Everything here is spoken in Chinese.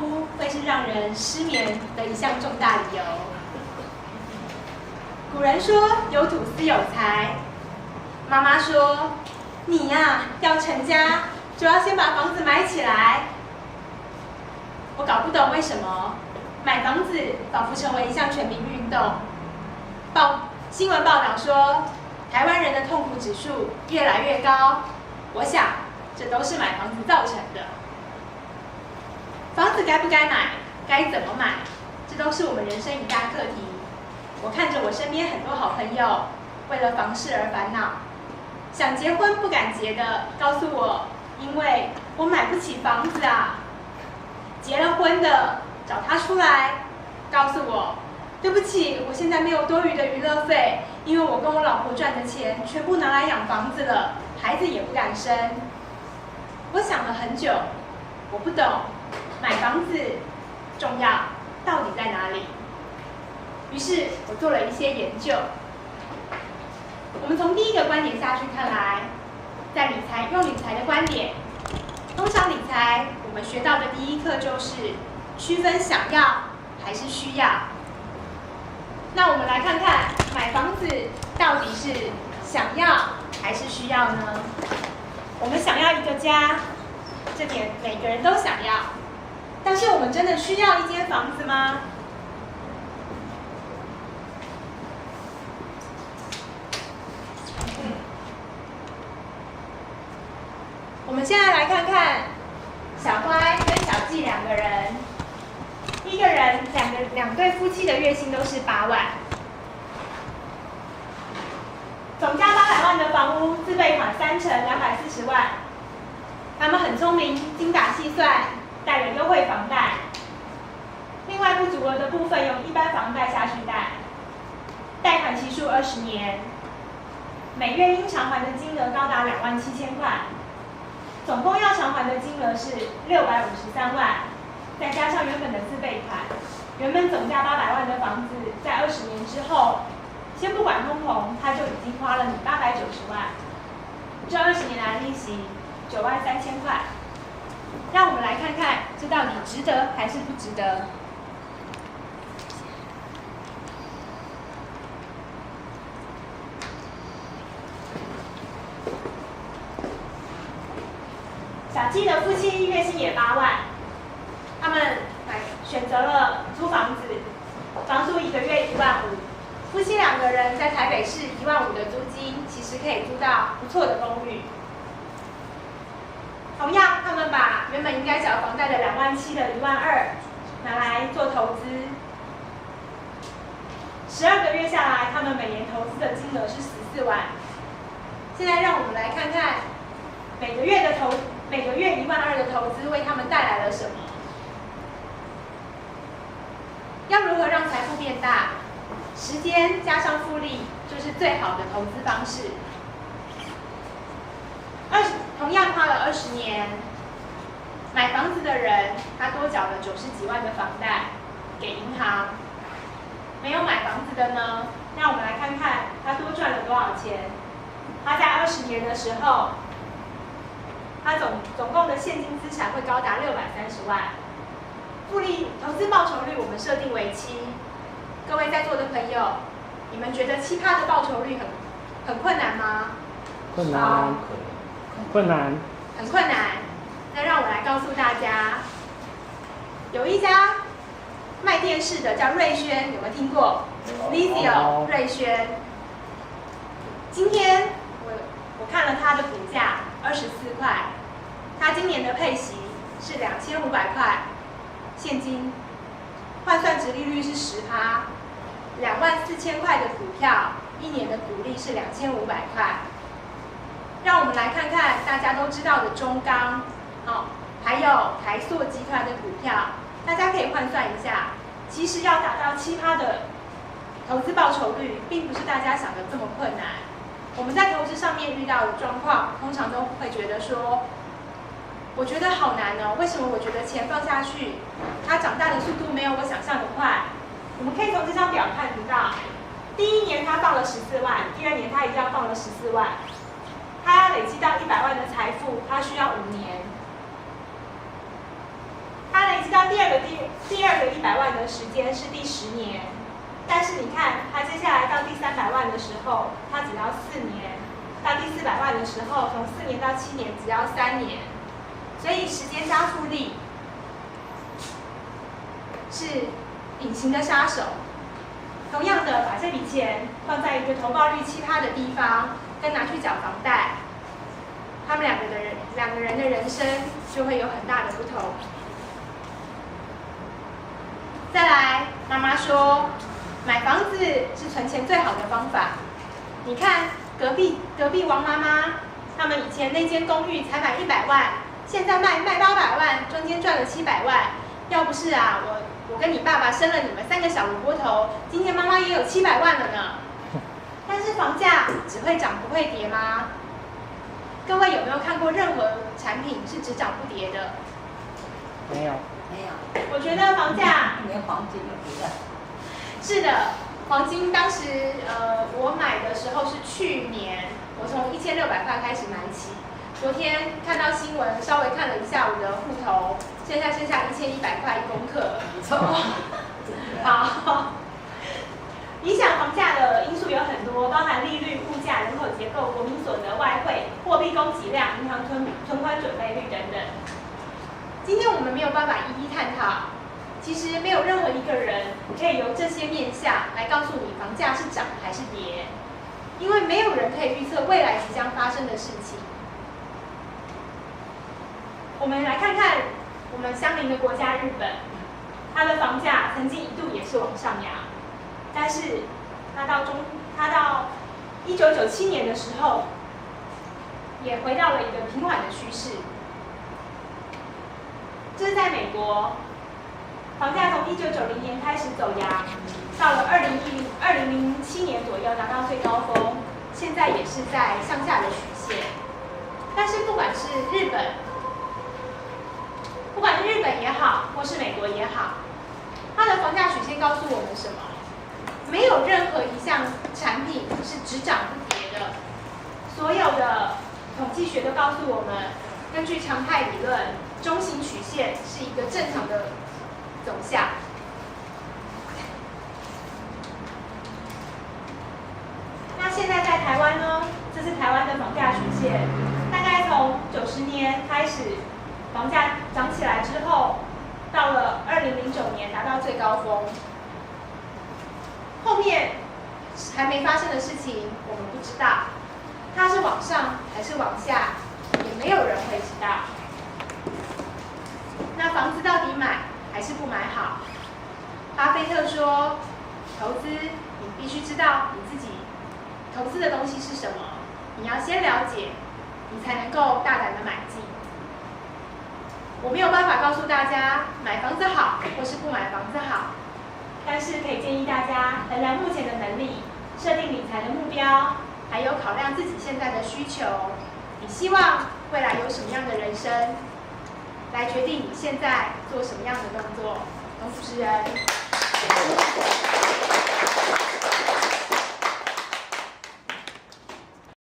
屋会是让人失眠的一项重大理由。古人说有土斯有财，妈妈说你呀，要成家就要先把房子买起来。我搞不懂为什么买房子仿佛成为一项全民运动。新闻报道说，台湾人的痛苦指数越来越高，我想这都是买房子造成的。房子该不该买，该怎么买，这都是我们人生一大课题。我看着我身边很多好朋友为了房事而烦恼，想结婚不敢结的告诉我，因为我买不起房子啊。结了婚的找他出来，告诉我，对不起，我现在没有多余的娱乐费，因为我跟我老婆赚的钱全部拿来养房子了，孩子也不敢生。我想了很久，我不懂买房子重要到底在哪里。于是我做了一些研究。我们从第一个观点下去看来，在用理财的观点，通常理财我们学到的第一课就是区分想要还是需要。那我们来看看买房子到底是想要还是需要呢？我们想要一个家，这点每个人都想要，但是我们真的需要一间房子吗？我们现在来看看小乖跟小纪两个人，一个人两对夫妻的月薪都是8万，总价800万的房屋，自备款3成240万。他们很聪明，精打细算，贷了优惠房贷。另外不足额的部分用一般房贷下去贷，贷款期数20年，每月应偿还的金额高达27000块。总共要偿还的金额是653万，再加上原本的自备款，原本总价800万的房子，在20年之后，先不管通膨，它就已经花了你890万。这20年来利息93000块。让我们来看看，这到底值得还是不值得？小纪的夫妻月薪也8万，他们选择了租房子，房租1个月1万5，夫妻2个人在台北市1万5的租金，其实可以租到不错的公寓。同样，他们把原本应该缴房贷的2万7的1万2拿来做投资，12个月下来，他们每年投资的金额是14万。现在让我们来看看每个月1万2的投资为他们带来了什么？要如何让财富变大？时间加上复利就是最好的投资方式。同样花了20年，买房子的人他多缴了90几万的房贷给银行，没有买房子的呢？让我们来看看他多赚了多少钱。他在20年的时候，他总共的现金资产会高达630万。复利投资报酬率我们设定为7。各位在座的朋友，你们觉得7%的报酬率很困难吗？困难，困难，很困难。那让我来告诉大家，有一家卖电视的叫瑞轩，有没有听过 ？Vizio 瑞轩。今天我看了它的股价24块，它今年的配息是2500块，现金换算殖利率是10%，24000块的股票，一年的股利是2500块。让我们来看看大家都知道的中钢，还有台塑集团的股票，大家可以换算一下。其实要达到7%的投资报酬率，并不是大家想的这么困难。我们在投资上面遇到的状况，通常都会觉得说，我觉得好难哦，为什么我觉得钱放下去，它长大的速度没有我想象的快？我们可以从这张表看得到，第一年它放了14万，第2年它一样放了14万。他要累积到100万的财富，他需要5年。他累知道第二个100万的时间是第10年，但是你看他接下来到第300万的时候，他只要4年；到第400万的时候，从4年到7年只要3年。所以时间加复利是隐形的杀手。同样的，把这笔钱放在一个投报率7%的地方，跟拿去缴房贷，他们两个人的人生就会有很大的不同。再来，妈妈说，买房子是存钱最好的方法。你看隔壁王妈妈，他们以前那间公寓才买100万，现在卖800万，中间赚了700万。要不是啊，我跟你爸爸生了你们3个小萝卜头，今天妈妈也有700万了呢。但是房价只会涨不会跌吗？各位有没有看过任何产品是只涨不跌的？没有。我觉得房价连黄金都不要。是的，黄金当时我买的时候是去年，我从1600块开始买起。昨天看到新闻，稍微看了一下我的户头，现在剩下1100块1公克。不错。好，影响房价的因素有很多，包含利率、物价、人口结构、国民所得、外汇、货币供给量、银行存款准备率等等。今天我们没有办法一一探讨，其实没有任何一个人可以由这些面向来告诉你房价是涨还是跌，因为没有人可以预测未来即将发生的事情。我们来看看我们相邻的国家日本，它的房价曾经一度也是往上扬，但是它到1997年的时候，也回到了一个平缓的趋势。这是在美国，房价从1990年开始走扬，到了2007年左右达到最高峰，现在也是在向下的曲线。但是不管是日本也好，或是美国也好，它的房价曲线告诉我们什么？没有任何一项产品是只涨不跌的。所有的统计学都告诉我们，根据常态理论，中型曲线是一个正常的走向。那现在在台湾呢？这是台湾的房价曲线，大概从90年开始，房价涨起来之后，到了2009年达到最高峰。后面还没发生的事情，我们不知道，它是往上还是往下，也没有人会知道。那房子到底买还是不买好？巴菲特说，投资你必须知道你自己投资的东西是什么，你要先了解，你才能够大胆的买进。我没有办法告诉大家买房子好或是不买房子好，但是可以建议大家衡量目前的能力，设定理财的目标，还有考量自己现在的需求，你希望未来有什么样的人生，来决定你现在做什么样的动作。董主持人。